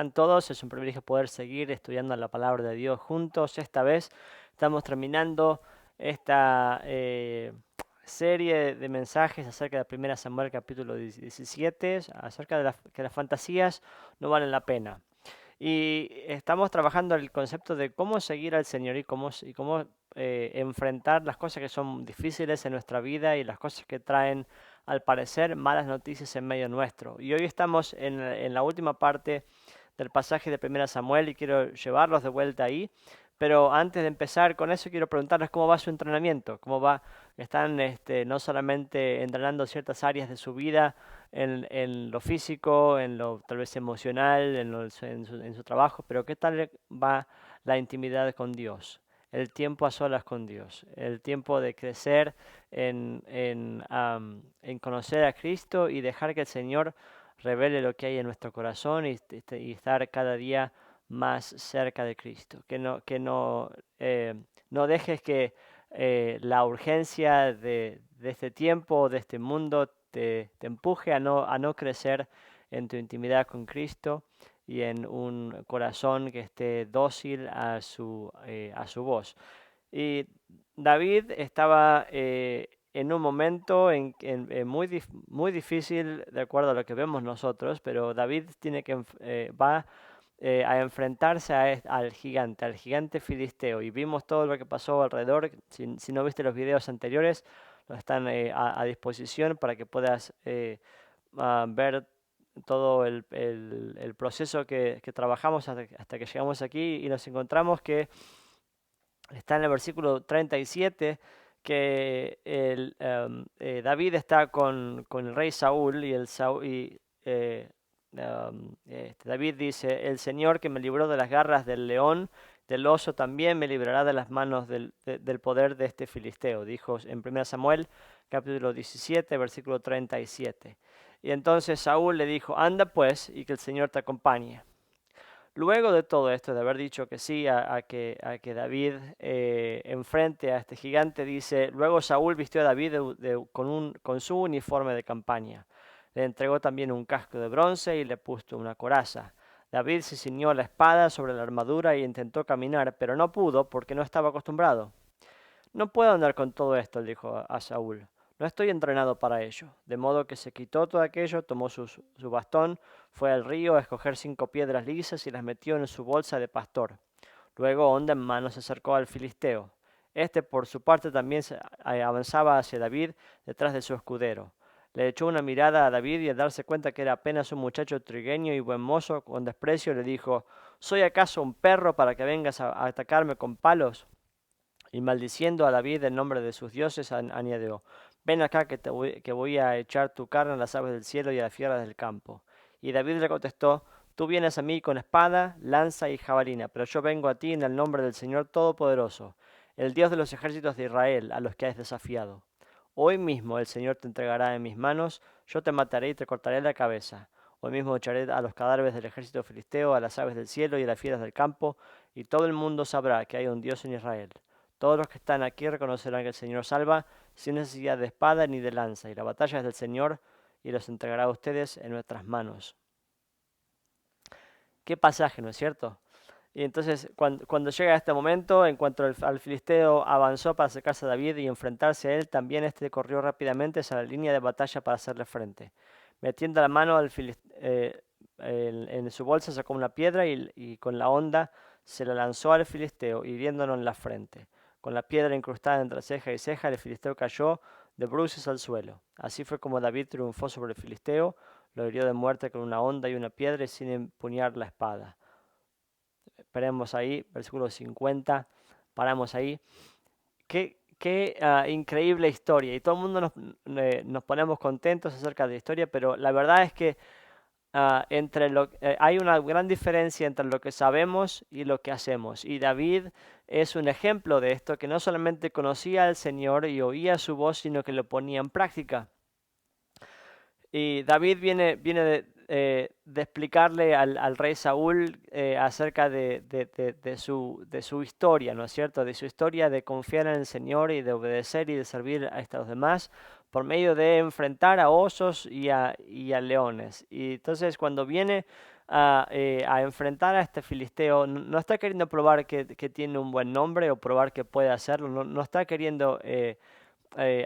están todos? Es un privilegio poder seguir estudiando la palabra de Dios juntos. Esta vez estamos terminando esta serie de mensajes acerca de 1 Samuel capítulo 17, acerca de que las fantasías no valen la pena. Y estamos trabajando el concepto de cómo seguir al Señor y cómo enfrentar las cosas que son difíciles en nuestra vida y las cosas que traen, al parecer, malas noticias en medio nuestro. Y hoy estamos en la última parte del pasaje de 1 Samuel y quiero llevarlos de vuelta ahí. Pero antes de empezar con eso, quiero preguntarles cómo va su entrenamiento, cómo va. Están no solamente entrenando ciertas áreas de su vida, en lo físico, en lo tal vez emocional, en su trabajo, pero ¿qué tal va la intimidad con Dios? El tiempo a solas con Dios, el tiempo de crecer en conocer a Cristo y dejar que el Señor revele lo que hay en nuestro corazón y estar cada día más cerca de Cristo. No dejes que la urgencia de este tiempo, de este mundo, te empuje a no crecer en tu intimidad con Cristo y en un corazón que esté dócil a su voz. Y David estaba en un momento muy difícil, de acuerdo a lo que vemos nosotros, pero David va a enfrentarse al gigante filisteo. Y vimos todo lo que pasó alrededor. Si no viste los videos anteriores, los están a disposición para que puedas ver todo el proceso que trabajamos hasta que llegamos aquí y nos encontramos que está en el versículo 37 que David está con el rey Saúl David dice: el Señor que me libró de las garras del león, del oso, también me librará de las manos del poder de este filisteo, dijo en 1 Samuel capítulo 17 versículo 37. Y entonces Saúl le dijo: anda pues, y que el Señor te acompañe. Luego de todo esto, de haber dicho que sí a que David enfrente a este gigante, dice: luego Saúl vistió a David con su uniforme de campaña. Le entregó también un casco de bronce y le puso una coraza. David se ciñó la espada sobre la armadura y intentó caminar, pero no pudo porque no estaba acostumbrado. No puedo andar con todo esto, le dijo a Saúl. No estoy entrenado para ello. De modo que se quitó todo aquello, tomó su bastón, fue al río a escoger 5 piedras lisas y las metió en su bolsa de pastor. Luego, honda en mano, se acercó al filisteo. Este, por su parte, también avanzaba hacia David detrás de su escudero. Le echó una mirada a David y al darse cuenta que era apenas un muchacho trigueño y buen mozo, con desprecio le dijo: ¿soy acaso un perro para que vengas a atacarme con palos? Y maldiciendo a David en nombre de sus dioses, añadió: ven acá que voy a echar tu carne a las aves del cielo y a las fieras del campo. Y David le contestó: tú vienes a mí con espada, lanza y jabalina, pero yo vengo a ti en el nombre del Señor Todopoderoso, el Dios de los ejércitos de Israel, a los que has desafiado. Hoy mismo el Señor te entregará en mis manos, yo te mataré y te cortaré la cabeza. Hoy mismo echaré a los cadáveres del ejército filisteo, a las aves del cielo y a las fieras del campo, y todo el mundo sabrá que hay un Dios en Israel. Todos los que están aquí reconocerán que el Señor salva, sin necesidad de espada ni de lanza, y la batalla es del Señor, y los entregará a ustedes en nuestras manos. Qué pasaje, ¿no es cierto? Y entonces, cuando llega este momento, en cuanto al filisteo avanzó para acercarse a David y enfrentarse a él, también este corrió rápidamente hacia la línea de batalla para hacerle frente. Metiendo la mano en su bolsa, sacó una piedra y con la honda se la lanzó al filisteo, hiriéndolo en la frente. Con la piedra incrustada entre ceja y ceja, el filisteo cayó de bruces al suelo. Así fue como David triunfó sobre el filisteo, lo hirió de muerte con una honda y una piedra y sin empuñar la espada. Esperemos ahí, versículo 50, paramos ahí. Qué increíble historia. Y todo el mundo nos ponemos contentos acerca de la historia, pero la verdad es que hay una gran diferencia entre lo que sabemos y lo que hacemos. Y David es un ejemplo de esto, que no solamente conocía al Señor y oía su voz, sino que lo ponía en práctica. Y David viene de explicarle al rey Saúl acerca de su historia, ¿no es cierto? De su historia de confiar en el Señor y de obedecer y de servir a los demás por medio de enfrentar a osos y a leones. Y entonces cuando viene a enfrentar a este filisteo, no está queriendo probar que tiene un buen nombre o probar que puede hacerlo, no está queriendo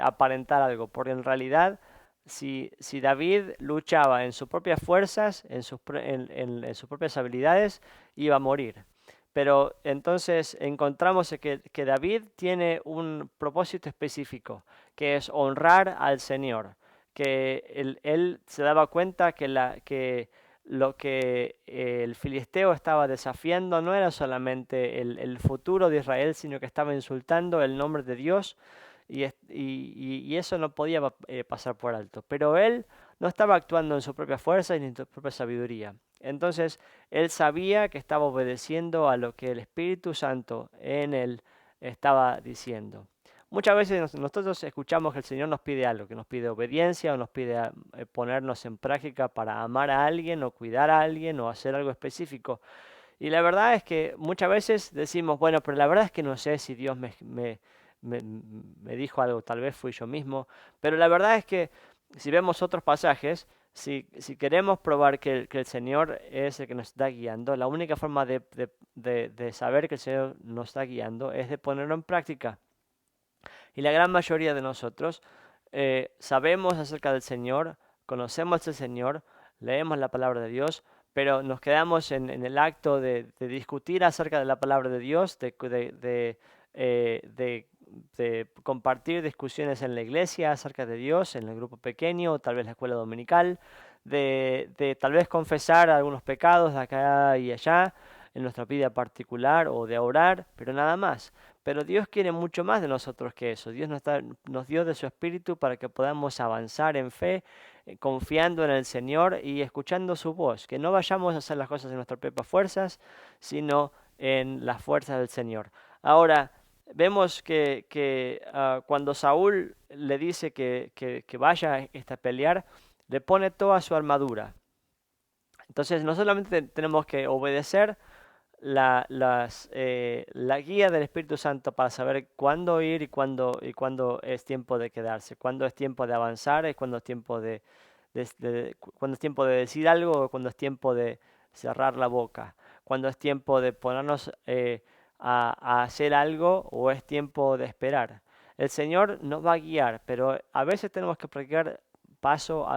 aparentar algo, porque en realidad si David luchaba en sus propias fuerzas, en sus propias habilidades, iba a morir. Pero entonces encontramos que David tiene un propósito específico, que es honrar al Señor, que él se daba cuenta que lo que el filisteo estaba desafiando no era solamente el futuro de Israel, sino que estaba insultando el nombre de Dios y eso no podía pasar por alto. Pero él no estaba actuando en su propia fuerza ni en su propia sabiduría. Entonces él sabía que estaba obedeciendo a lo que el Espíritu Santo en él estaba diciendo. Muchas veces nosotros escuchamos que el Señor nos pide algo, que nos pide obediencia o nos pide ponernos en práctica para amar a alguien o cuidar a alguien o hacer algo específico. Y la verdad es que muchas veces decimos, bueno, pero la verdad es que no sé si Dios me dijo algo, tal vez fui yo mismo, pero la verdad es que si vemos otros pasajes, si queremos probar que el Señor es el que nos está guiando, la única forma de saber que el Señor nos está guiando es de ponerlo en práctica. Y la gran mayoría de nosotros sabemos acerca del Señor, conocemos al Señor, leemos la palabra de Dios, pero nos quedamos en el acto de discutir acerca de la palabra de Dios, de compartir discusiones en la iglesia acerca de Dios, en el grupo pequeño, o tal vez la escuela dominical, de tal vez confesar algunos pecados de acá y allá en nuestra vida particular o de orar, pero nada más. Pero Dios quiere mucho más de nosotros que eso. Dios nos dio de su Espíritu para que podamos avanzar en fe, confiando en el Señor y escuchando su voz. Que no vayamos a hacer las cosas en nuestras propias fuerzas, sino en las fuerzas del Señor. Ahora, vemos que cuando Saúl le dice que vaya a pelear, le pone toda su armadura. Entonces, no solamente tenemos que obedecer la guía del Espíritu Santo para saber cuándo ir y cuándo es tiempo de quedarse, cuándo es tiempo de avanzar, y cuándo es tiempo cuándo es tiempo de decir algo o cuándo es tiempo de cerrar la boca, cuándo es tiempo de ponernos a hacer algo o es tiempo de esperar. El Señor nos va a guiar, pero a veces tenemos que practicar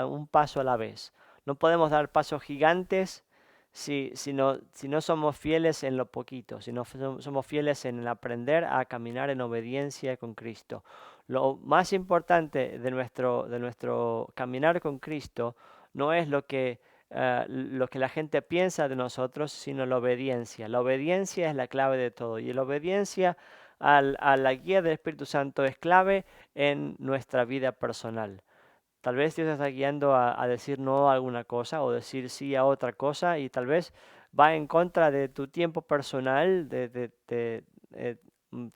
un paso a la vez. No podemos dar pasos gigantes si no somos fieles en lo poquito, si no somos fieles en el aprender a caminar en obediencia con Cristo. Lo más importante de nuestro caminar con Cristo no es lo que la gente piensa de nosotros, sino la obediencia. La obediencia es la clave de todo y la obediencia a la guía del Espíritu Santo es clave en nuestra vida personal. Tal vez Dios te está guiando a decir no a alguna cosa o decir sí a otra cosa y tal vez va en contra de tu tiempo personal, tal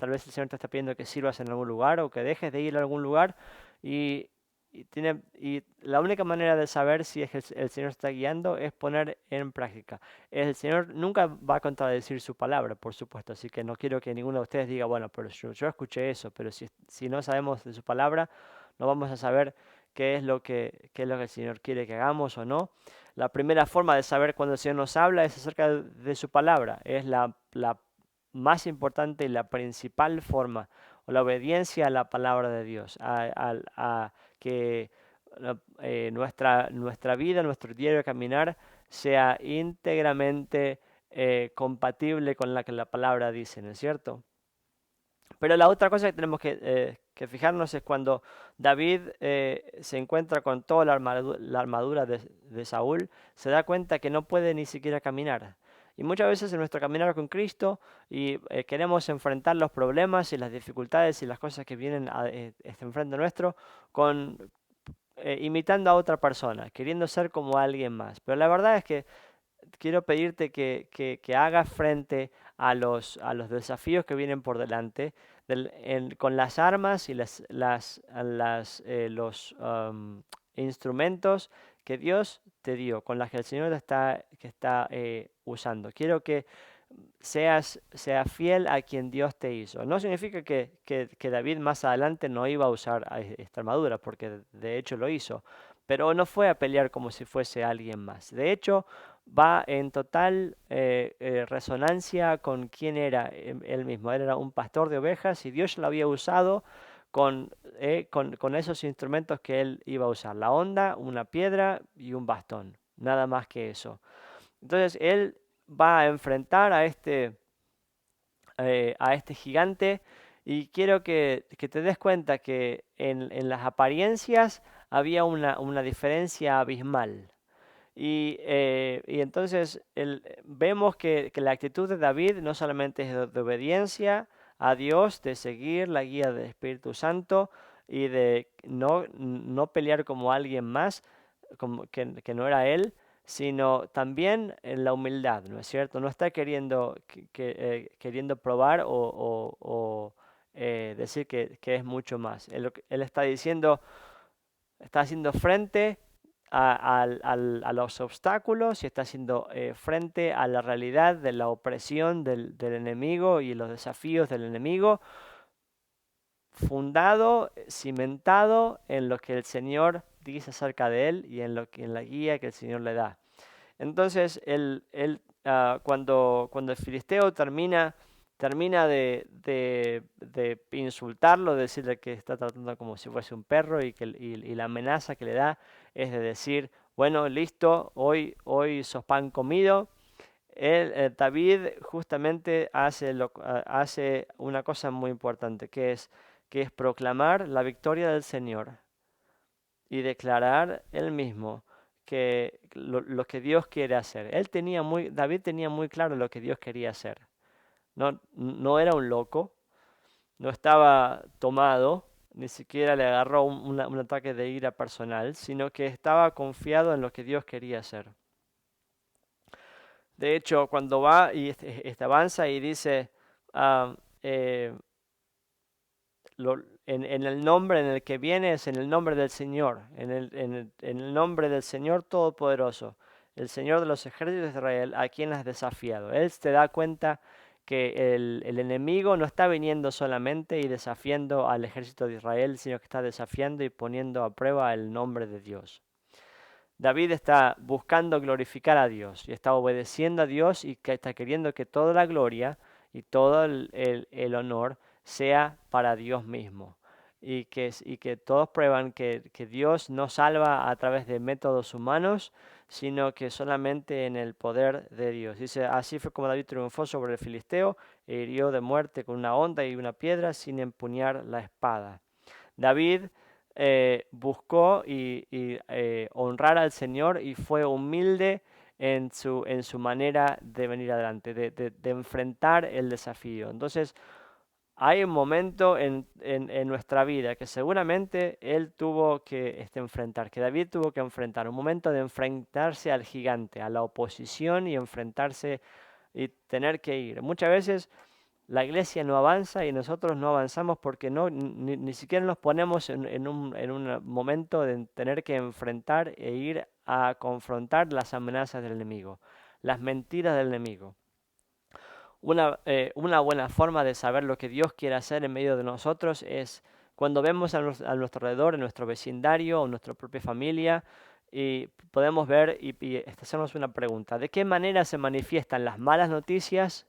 vez el Señor te está pidiendo que sirvas en algún lugar o que dejes de ir a algún lugar y, y la única manera de saber si es que el Señor está guiando es poner en práctica. El Señor nunca va a contradecir su palabra, por supuesto, así que no quiero que ninguno de ustedes diga, bueno, pero yo escuché eso, pero si no sabemos de su palabra, no vamos a saber qué es lo que el Señor quiere que hagamos o no. La primera forma de saber cuando el Señor nos habla es acerca de su palabra. Es la más importante y la principal forma, o la obediencia a la palabra de Dios, a que nuestra vida, nuestro diario caminar sea íntegramente compatible con la que la palabra dice, ¿no es cierto? Pero la otra cosa que tenemos que fijarnos es cuando David se encuentra con toda la armadura de Saúl, se da cuenta que no puede ni siquiera caminar. Y muchas veces en nuestro caminar con Cristo y queremos enfrentar los problemas y las dificultades y las cosas que vienen enfrente nuestro imitando a otra persona, queriendo ser como alguien más. Pero la verdad es que quiero pedirte que hagas frente a los desafíos que vienen por delante con las armas y los instrumentos que Dios te dio, con las que el Señor está usando. Quiero que sea fiel a quien Dios te hizo. No significa que David más adelante no iba a usar esta armadura, porque de hecho lo hizo, pero no fue a pelear como si fuese alguien más. De hecho, va en total resonancia con quién era él mismo. Él era un pastor de ovejas y Dios lo había usado con esos instrumentos que él iba a usar, la onda, una piedra y un bastón, nada más que eso. Entonces él va a enfrentar a este gigante y quiero que te des cuenta que en las apariencias había una diferencia abismal. Y entonces vemos que la actitud de David no solamente es de obediencia a Dios, de seguir la guía del Espíritu Santo y de no pelear como alguien más, como que no era él, sino también en la humildad, ¿no es cierto? No está queriendo probar o decir que es mucho más. Él está diciendo, está haciendo frente a los obstáculos y está haciendo frente a la realidad de la opresión del enemigo y los desafíos del enemigo, fundado, cimentado en lo que el Señor dice acerca de él y en la guía que el Señor le da. Entonces, cuando el filisteo termina de insultarlo, de decirle que está tratando como si fuese un perro y la amenaza que le da es de decir, bueno, listo, hoy sos pan comido. David justamente hace una cosa muy importante, que es proclamar la victoria del Señor y declarar él mismo que lo que Dios quiere hacer. David tenía muy claro lo que Dios quería hacer. No era un loco, no estaba tomado, ni siquiera le agarró un ataque de ira personal, sino que estaba confiado en lo que Dios quería hacer. De hecho, cuando va y avanza y dice, ah, eh, en el nombre en el que viene es en el nombre del Señor, en el nombre del Señor Todopoderoso, el Señor de los ejércitos de Israel, a quien has desafiado. Él se da cuenta que el enemigo no está viniendo solamente y desafiando al ejército de Israel, sino que está desafiando y poniendo a prueba el nombre de Dios. David está buscando glorificar a Dios y está obedeciendo a Dios y que está queriendo que toda la gloria y todo el honor sea para Dios mismo. Y que todos prueban que Dios no salva a través de métodos humanos, sino que solamente en el poder de Dios. Dice, así fue como David triunfó sobre el filisteo e hirió de muerte con una honda y una piedra sin empuñar la espada. David buscó honrar al Señor y fue humilde en su manera de venir adelante, de enfrentar el desafío. Entonces, hay un momento en nuestra vida que seguramente él tuvo que enfrentar, que David tuvo que enfrentar, un momento de enfrentarse al gigante, a la oposición y enfrentarse y tener que ir. Muchas veces la iglesia no avanza y nosotros no avanzamos porque ni siquiera nos ponemos en un momento de tener que enfrentar e ir a confrontar las amenazas del enemigo, las mentiras del enemigo. Una buena forma de saber lo que Dios quiere hacer en medio de nosotros es cuando vemos a nuestro alrededor, en nuestro vecindario, en nuestra propia familia, y podemos ver y hacernos una pregunta: ¿de qué manera se manifiestan las malas noticias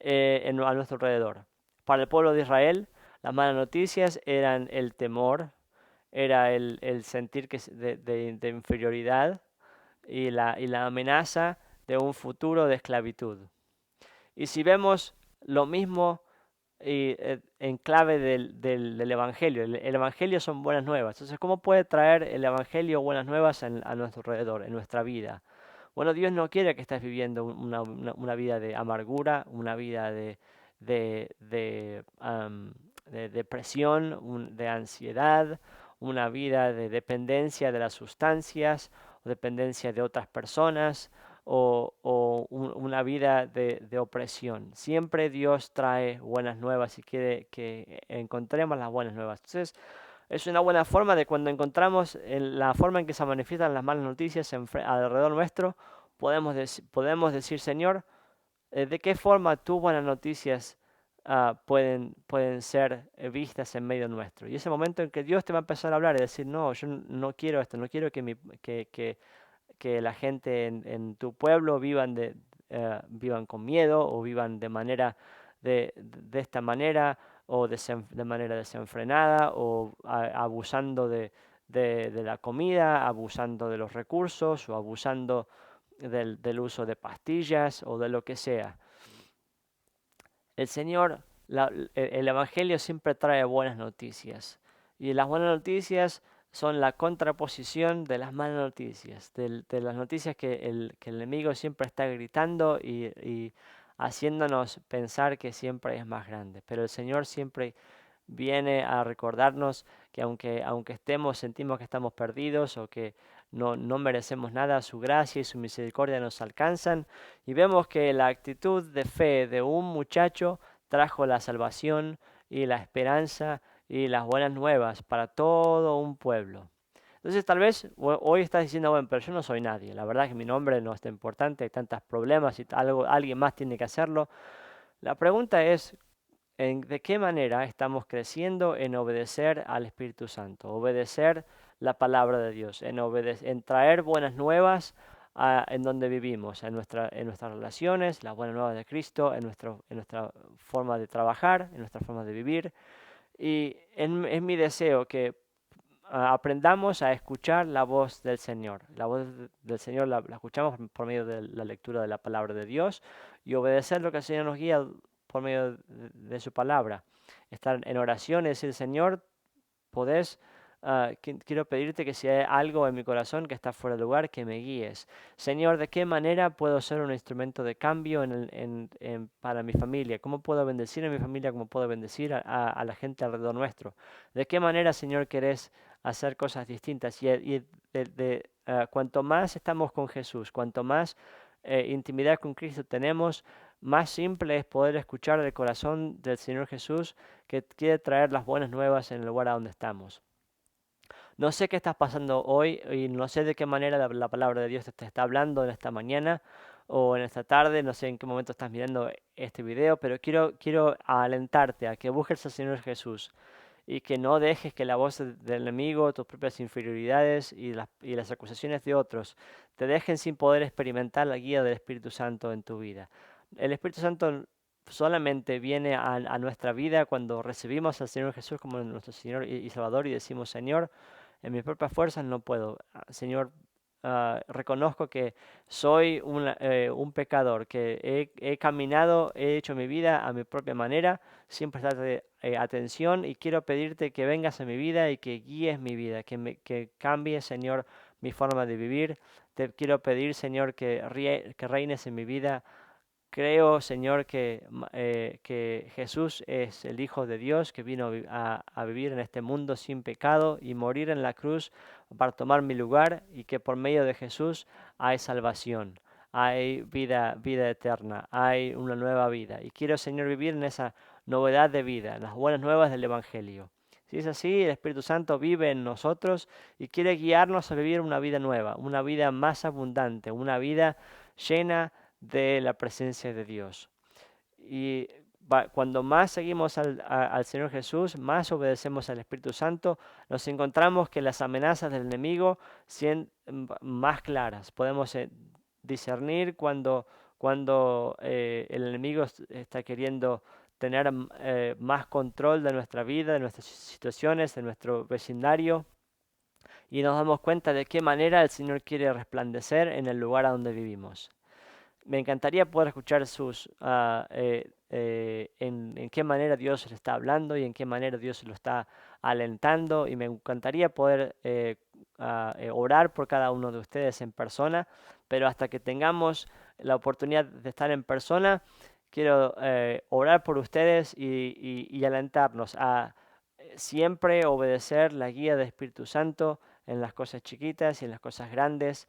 a nuestro alrededor? Para el pueblo de Israel, las malas noticias eran el temor, era el sentir de inferioridad y la amenaza de un futuro de esclavitud. Y si vemos lo mismo en clave del Evangelio, el Evangelio son buenas nuevas. Entonces, ¿cómo puede traer el Evangelio buenas nuevas a nuestro alrededor, en nuestra vida? Bueno, Dios no quiere que estés viviendo una vida de amargura, una vida de depresión, de ansiedad, una vida de dependencia de las sustancias o dependencia de otras personas o una vida de opresión. Siempre Dios trae buenas nuevas y quiere que encontremos las buenas nuevas. Entonces, es una buena forma de cuando encontramos la forma en que se manifiestan las malas noticias alrededor nuestro, podemos decir, Señor, ¿de qué forma tus buenas noticias pueden ser vistas en medio nuestro? Y ese momento en que Dios te va a empezar a hablar y decir, no, yo no quiero esto, no quiero que la gente en tu pueblo vivan con miedo o vivan de esta manera o de manera desenfrenada o abusando de la comida, abusando de los recursos o abusando del uso de pastillas o de lo que sea. El Señor, el Evangelio siempre trae buenas noticias y las buenas noticias son la contraposición de las malas noticias, de las noticias que el enemigo siempre está gritando y haciéndonos pensar que siempre es más grande. Pero el Señor siempre viene a recordarnos que aunque sentimos que estamos perdidos o que no merecemos nada, su gracia y su misericordia nos alcanzan y vemos que la actitud de fe de un muchacho trajo la salvación y la esperanza y las buenas nuevas para todo un pueblo. Entonces tal vez hoy estás diciendo, bueno, pero yo no soy nadie, la verdad es que mi nombre no es tan importante, hay tantos problemas y alguien más tiene que hacerlo. La pregunta es, ¿de qué manera estamos creciendo en obedecer al Espíritu Santo? Obedecer la palabra de Dios, en traer buenas nuevas en donde vivimos, en nuestras relaciones, las buenas nuevas de Cristo, en nuestra forma de trabajar, en nuestra forma de vivir. Y es mi deseo que aprendamos a escuchar la voz del Señor. La voz del Señor la escuchamos por medio de la lectura de la palabra de Dios y obedecer lo que el Señor nos guía por medio de su palabra. Estar en oración y decir, Señor, podés, quiero pedirte que si hay algo en mi corazón que está fuera de lugar, que me guíes. Señor, ¿de qué manera puedo ser un instrumento de cambio para mi familia? ¿Cómo puedo bendecir a mi familia? ¿Cómo puedo bendecir a la gente alrededor nuestro? ¿De qué manera, Señor, querés hacer cosas distintas? Cuanto más estamos con Jesús, cuanto más intimidad con Cristo tenemos, más simple es poder escuchar el corazón del Señor Jesús que quiere traer las buenas nuevas en el lugar a donde estamos. No sé qué estás pasando hoy y no sé de qué manera la palabra de Dios te está hablando en esta mañana o en esta tarde, no sé en qué momento estás mirando este video, pero quiero alentarte a que busques al Señor Jesús y que no dejes que la voz del enemigo, tus propias inferioridades y las acusaciones de otros te dejen sin poder experimentar la guía del Espíritu Santo en tu vida. El Espíritu Santo solamente viene a nuestra vida cuando recibimos al Señor Jesús como nuestro Señor y Salvador y decimos, Señor, en mis propias fuerzas no puedo. Señor, reconozco que soy un pecador, que he caminado, he hecho mi vida a mi propia manera, sin prestarte atención y quiero pedirte que vengas a mi vida y que guíes mi vida, que cambies, Señor, mi forma de vivir. Te quiero pedir, Señor, que reines en mi vida. Creo, Señor, que Jesús es el Hijo de Dios que vino a vivir en este mundo sin pecado y morir en la cruz para tomar mi lugar y que por medio de Jesús hay salvación, hay vida eterna, hay una nueva vida. Y quiero, Señor, vivir en esa novedad de vida, en las buenas nuevas del Evangelio. Si es así, el Espíritu Santo vive en nosotros y quiere guiarnos a vivir una vida nueva, una vida más abundante, una vida llena de la presencia de Dios. Y cuando más seguimos al Señor Jesús, más obedecemos al Espíritu Santo, nos encontramos que las amenazas del enemigo sean más claras. Podemos discernir cuando el enemigo está queriendo tener más control de nuestra vida, de nuestras situaciones, de nuestro vecindario. Y nos damos cuenta de qué manera el Señor quiere resplandecer en el lugar a donde vivimos. Me encantaría poder escuchar en qué manera Dios le está hablando y en qué manera Dios lo está alentando y me encantaría poder orar por cada uno de ustedes en persona, pero hasta que tengamos la oportunidad de estar en persona, quiero orar por ustedes y alentarnos a siempre obedecer la guía del Espíritu Santo en las cosas chiquitas y en las cosas grandes,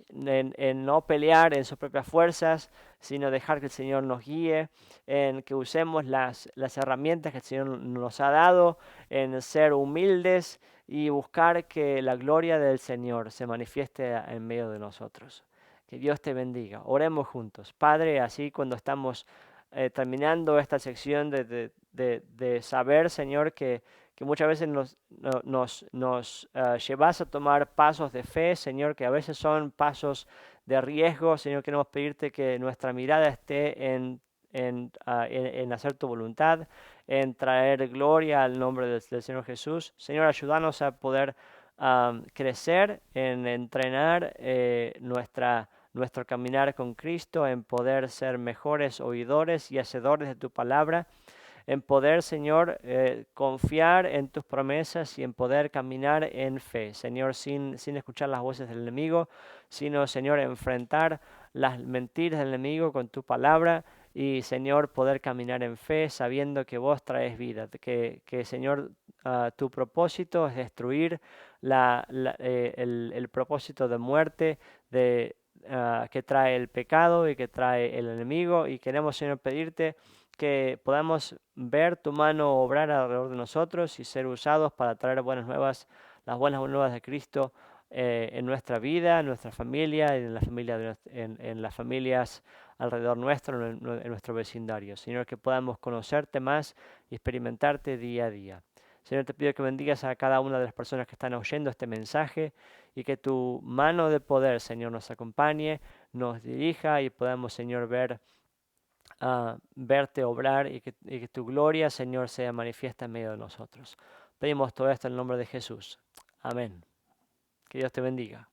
en no pelear en sus propias fuerzas, sino dejar que el Señor nos guíe, en que usemos las herramientas que el Señor nos ha dado, en ser humildes y buscar que la gloria del Señor se manifieste en medio de nosotros. Que Dios te bendiga. Oremos juntos. Padre, así cuando estamos terminando esta sección de saber, Señor, que que muchas veces nos llevas a tomar pasos de fe, Señor, que a veces son pasos de riesgo. Señor, queremos pedirte que nuestra mirada esté en hacer tu voluntad, en traer gloria al nombre del Señor Jesús. Señor, ayúdanos a poder crecer, en entrenar nuestro caminar con Cristo, en poder ser mejores oidores y hacedores de tu palabra, en poder, Señor, confiar en tus promesas y en poder caminar en fe, Señor, sin escuchar las voces del enemigo, sino, Señor, enfrentar las mentiras del enemigo con tu palabra y, Señor, poder caminar en fe sabiendo que vos traes vida, que Señor, tu propósito es destruir el propósito de muerte que trae el pecado y que trae el enemigo, y queremos, Señor, pedirte que podamos ver tu mano obrar alrededor de nosotros y ser usados para traer buenas nuevas, las buenas nuevas de Cristo en nuestra vida, en nuestra familia, en la familia en las familias alrededor nuestro, en nuestro vecindario. Señor, que podamos conocerte más y experimentarte día a día. Señor, te pido que bendigas a cada una de las personas que están oyendo este mensaje y que tu mano de poder, Señor, nos acompañe, nos dirija y podamos, Señor, verte obrar y que tu gloria, Señor, sea manifiesta en medio de nosotros. Pedimos todo esto en el nombre de Jesús. Amén. Que Dios te bendiga.